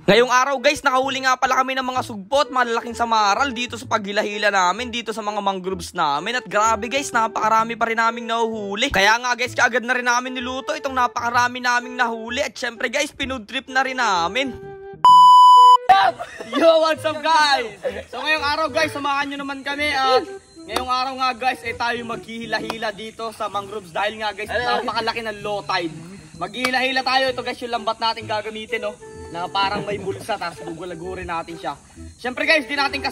Ngayong araw guys, nakahuli nga pala kami ng mga sugpo at malalaking samaral dito sa paghila-hila namin, dito sa mga mangroves namin. At grabe guys, napakarami pa rin naming nahuhuli. Kaya nga guys, kaagad na rin namin niluto itong napakarami naming nahuli. At syempre guys, pinood trip na rin namin. Yo, what's up guys? So ngayong araw guys, samahan nyo naman kami. Ngayong araw nga guys, tayo maghihila-hila dito sa mangroves. Dahil nga guys, napakalaki ng low tide. Maghihila-hila tayo. Ito guys, yung lambat natin gagamitin, no? Na parang may bulsa, tapos gugulagurin natin siya. Siyempre guys, di natin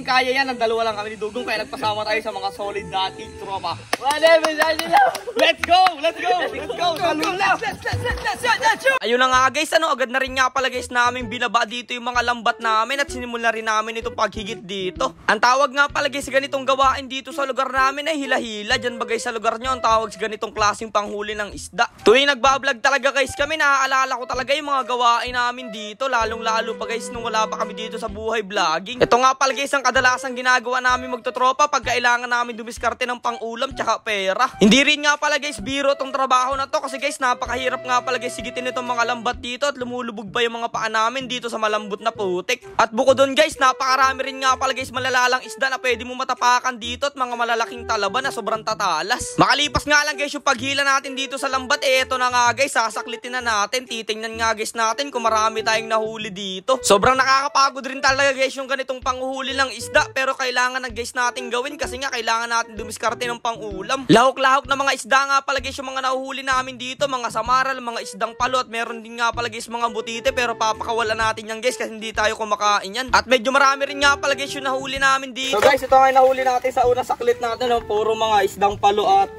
kaya yan. Ang dalawa lang kami ni Dugong, kaya nagpasama tayo sa mga solid dating tropa. Let's go! Let's go! Let's go! Ayun na nga guys, agad na rin nga pala guys namin binaba dito yung mga lambat namin at sinimula rin namin itong paghigit dito. Ang tawag nga pala guys sa ganitong gawain dito sa lugar namin ay hila-hila. Diyan ba guys sa lugar nyo, ang tawag sa ganitong klaseng panghuli ng isda. Tuwing nagbablog talaga guys kami, naaalala ko talaga yung mga gawain namin dito, lalong-lalo pa guys nung wala pa kami dito sa buhay vlogging. Ito nga pala guys ang kadalasang ginagawa namin magtotropa pag kailangan namin dumiskarte ng pang-ulam tsaka pera. Hindi rin nga pala guys biro tong trabaho na to kasi guys napakahirap nga pala guys sigitin itong mga lambat dito at lumulubog pa yung mga paa namin dito sa malambot na putik. At bukod doon guys, napakarami rin nga pala guys malalalang isda na pwede mo matapakan dito at mga malalaking talaba na sobrang tatalas. Makalipas nga lang guys yung paghila natin dito sa lambat, eto na nga guys, sasaklitin na natin. Titingnan nga guys natin kung marami tayong nahuli dito. Sobrang nakakapagod rin talaga guys yung ganitong panguhuli ng isda, pero kailangan na guys natin gawin kasi nga kailangan natin dumiskarte ng pang-ulam. Lahok-lahok na mga isda nga pala guys yung mga nahuhuli namin dito, mga samaral, mga isdang palo at meron din nga pala guys mga butite, pero papakawalan natin yan guys kasi hindi tayo kumakain yan. At medyo marami rin nga pala guys yung nahuli namin dito. So guys, ito nga yung nahuli natin sa unang saklit natin, no? Puro mga isdang palo at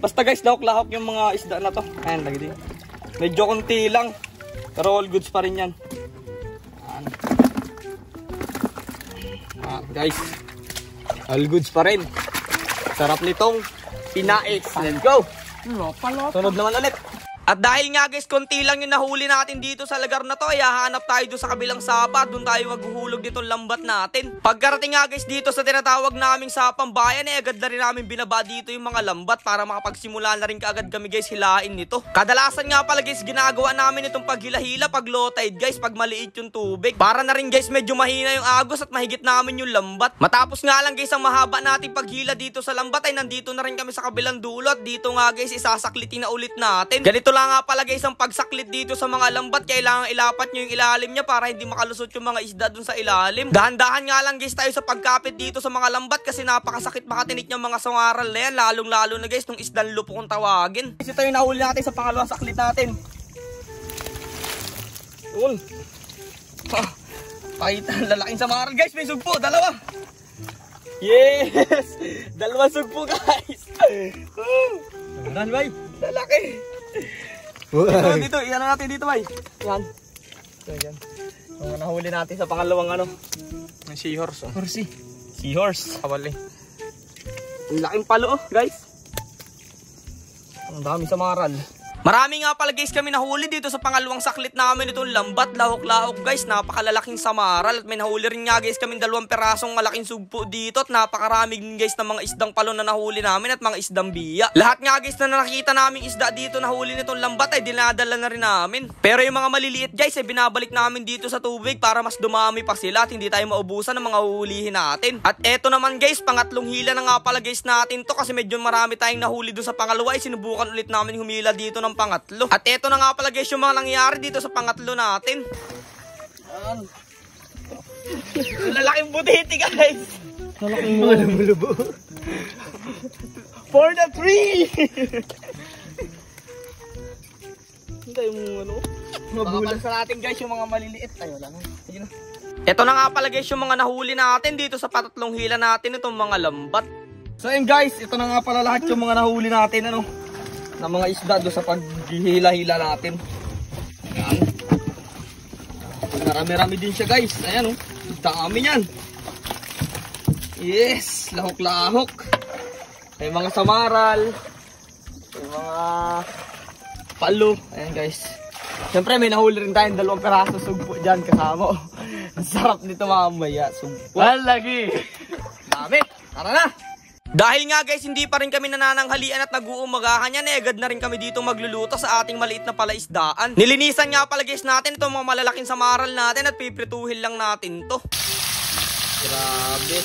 basta guys lahok-lahok yung mga isda na to. Ayan, lagi din. Medyo konti lang, pero all goods pa rin yan. Guys, all goods pa rin. Sarap nitong pinais. Let's go! Sunod naman ulit. At dahil nga guys, konti lang yung nahuli natin dito sa lugar na to, ay hahanap tayo doon sa kabilang sapa. Doon tayo maghuhulog ditong lambat natin. Pagkarating nga guys dito sa tinatawag naming sapang bayan, ay agad na rin namin binaba dito yung mga lambat para makapagsimula na rin kaagad kami guys hilain nito. Kadalasan nga pala guys, ginagawa namin itong paghila-hila pag low tide guys, pag maliit yung tubig. Para na rin guys medyo mahina yung agos at mahigit namin yung lambat. Matapos nga lang guys ang mahaba nating paghila dito sa lambat, ay nandito na rin kami sa kabilang dulo. At dito nga guys, isasaklitin na ulit natin. Ganito lang nga pala guys ang pagsaklit dito sa mga lambat. Kailangan ilapat nyo yung ilalim niya para hindi makalusot yung mga isda dun sa ilalim. Dahan-dahan nga lang guys tayo sa pagkapit dito sa mga lambat kasi napakasakit makatinik yung mga sangaral na yan, lalong-lalo na guys nung isdan lupo kung tawagin. Ito yung nahuli natin sa pangalawang saklit natin. Yun. Pakita ang lalaking sangaral guys, may sugpo, dalawa. Yes! Dalawang sugpo guys. Ano ba? Lalaki. Dito, iyan natin dito, bay. Yan. Yan. Ang nahuli natin sa pangalawang may seahorse. Horsey. Seahorse. Kawali. Ang laking palo, guys. Ang dami samaral. Marami nga pala guys kami nahuli dito sa pangalawang saklit namin itong lambat, lahok-lahok guys, napakalalaking samaral. At may nahuli rin nga guys kami 2 perasong malaking sugpo dito at napakarami guys ng mga isdang palo na nahuli namin at mga isdang biya. Lahat nga guys na nakita naming isda dito nahuli nitong lambat ay dinadala na rin namin. Pero yung mga maliliit guys ay binabalik namin dito sa tubig para mas dumami pa sila at hindi tayo maubusan ng mga huhulihin natin. At eto naman guys, pangatlong hila na nga pala guys natin to kasi medyo marami tayong nahuli doon sa pangalawa, ay sinubukan ulit namin humila dito ng pangatlo. At eto na nga pala guys yung mga nangyari dito sa pangatlo natin. Lalaking butiti guys. Lalaking mulubo. For the 3. Hindi yung mabulang sa natin guys yung mga maliliit. Ayun lang. Sige na. Eto na nga pala guys yung mga nahuli natin dito sa patatlong hila natin itong mga lambat. So yun guys, ito na nga pala lahat yung mga nahuli natin na mga isda doon sa paghihila-hila natin. Ayan. Marami-rami din siya guys. Ayan dami yan. Yes, lahok-lahok. May mga samaral. May mga palo. Ayan guys. Siyempre may nahuli rin tayong 2 peraso sugpo dyan kasama. Ang sarap nito mamaya. Sugpo. Lagi. Dami. Tara na. Dahil nga guys, hindi pa rin kami nanananghalian at nag-uumagahan yan, agad na rin kami dito magluluto sa ating maliit na palaisdaan. Nilinisan nga pala guys natin itong mga malalaking samaral natin at piprituhin lang natin to. Grabe,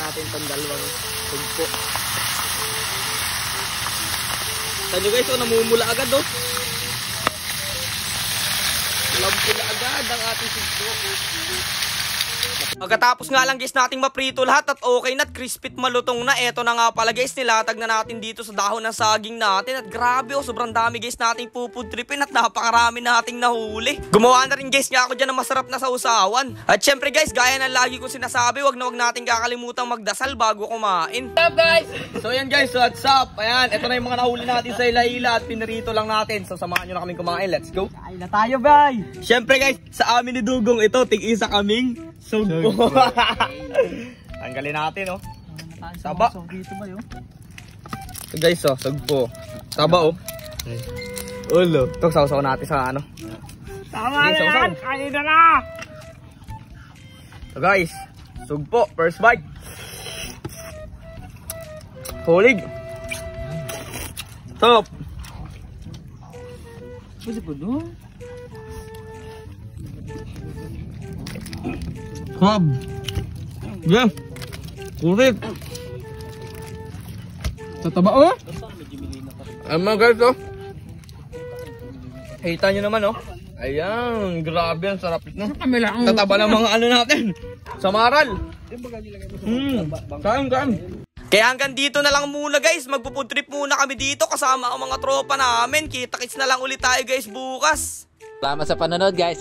natin itong dalawang sugpo. Saan nyo guys, namumula agad oh. Lampula agad ang ating sugpo. Pagkatapos nga lang guys nating maprito lahat at okay na at crispy at malutong na. Eto na nga pala guys, nilatag na natin dito sa dahon ng saging natin. At grabe oh, sobrang dami guys nating pupudripin at napakarami nating nahuli. Gumawa na rin guys nga ako dyan ng masarap na sausawan. At syempre guys, gaya ng lagi ko sinasabi, wag nating kakalimutan magdasal bago kumain. What's up guys? So yan guys, what's up? Ayan, eto na yung mga nahuli natin sa Hila-Hila at pinarito lang natin. So samahan nyo na kaming kumain, let's go. Kain na tayo bay! Syempre guys, sa amin ni Dugong ito, tig-isa kaming sugpo. Tanggalin natin oh. Taba. So guys oh, sugpo. Taba oh. Ulo. Ito sausaw natin sa ano. Tama na yan. Kain na. So guys, sugpo. First bite. Hulig. Top. Pwede po doon. Crab. Yeah. Kulit. Tataba oh. Mga guys oh. Kita nyo naman oh. Ayan, grabe ang sarap no. Tataba ng mga ano natin. Samaral. Kain. Kaya hanggang dito na lang muna guys. Magpufood trip muna kami dito kasama ang mga tropa namin. Kita-kits na lang ulit tayo guys bukas. Salamat sa panonood guys.